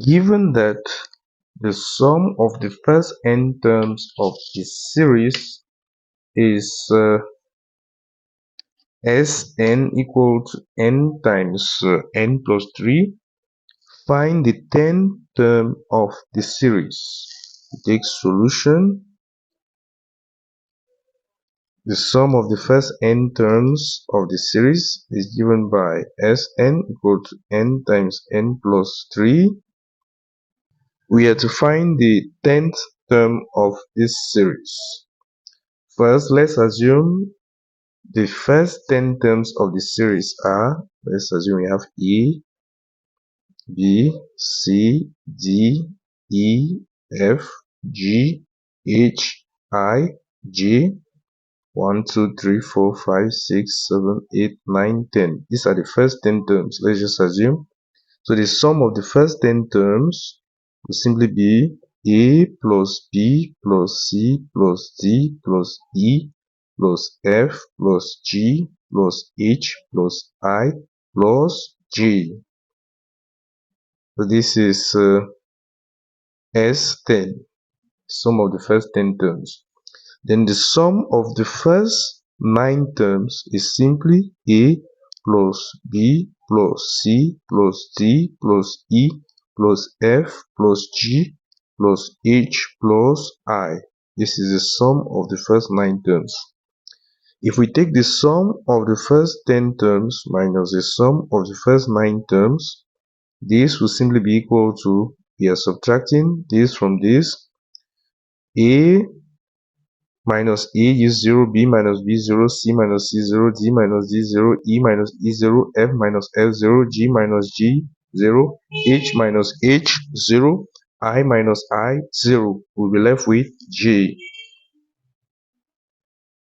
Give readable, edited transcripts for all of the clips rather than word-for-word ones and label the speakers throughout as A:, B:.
A: Given that the sum of the first n terms of the series is Sn equal to n times n plus 3, find the 10th term of the series. We take solution. The sum of the first n terms of the series is given by Sn equal to n times n plus 3. We are to find the 10th term of this series. First, let's assume the first 10 terms of the series are, let's assume we have A, B, C, D, E, F, G, H, I, J, 1, 2, 3, 4, 5, 6, 7, 8, 9, 10. These are the first 10 terms. Let's just assume. So the sum of the first 10 terms will simply be A plus B plus C plus D plus E plus F plus G plus H plus I plus J. So this is S10, sum of the first 10 terms. Then the sum of the first 9 terms is simply A plus B plus C plus D plus E plus F plus G plus H plus I. This is the sum of the first 9 terms. If we take the sum of the first 10 terms minus the sum of the first 9 terms, this will simply be equal to, we are subtracting this from this, A minus A is 0, B minus B 0, C minus C 0, D minus D 0, E minus E 0, F minus F 0, G minus G 0, H minus H 0, I minus I 0. We'll be left with J.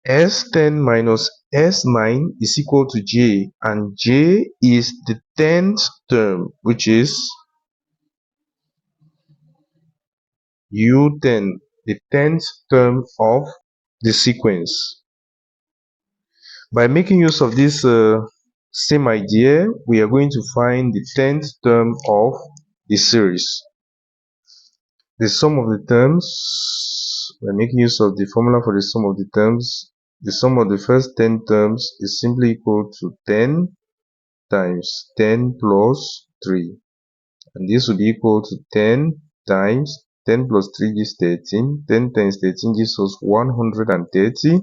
A: S10 minus S9 is equal to J, and J is the 10th term, which is U10, the 10th term of the sequence. By making use of this same idea, we are going to find the 10th term of the series. The sum of the terms, by making use of the formula for the sum of the terms, the sum of the first 10 terms is simply equal to 10 times 10 plus 3. And this will be equal to 10 times 10 plus 3 gives 13. 10 times 13 gives us 130.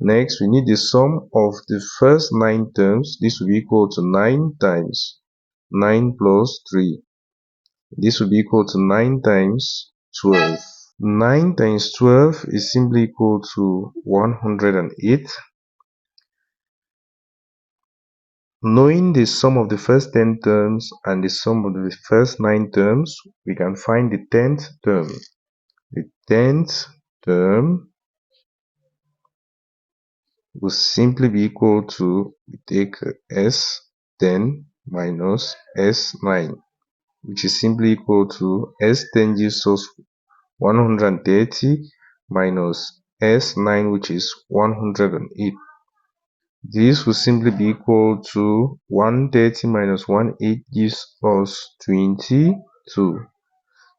A: Next, we need the sum of the first 9 terms. This will be equal to 9 times 9 plus 3. This will be equal to 9 times 12. 9 times 12 is simply equal to 108. Knowing the sum of the first 10 terms and the sum of the first 9 terms, we can find the 10th term. The 10th term will simply be equal to, we take S10 minus S9, which is simply equal to S10 gives us 130 minus S9, which is 108. This will simply be equal to 130 minus 18 gives us 22.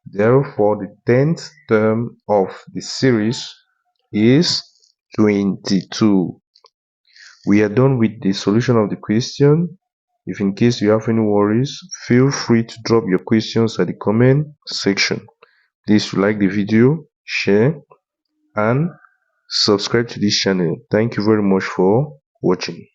A: Therefore, the 10th term of the series is 22. We are done with the solution of the question. If in case you have any worries, feel free to drop your questions at the comment section. Please like the video, share, and subscribe to this channel. Thank you very much for watching.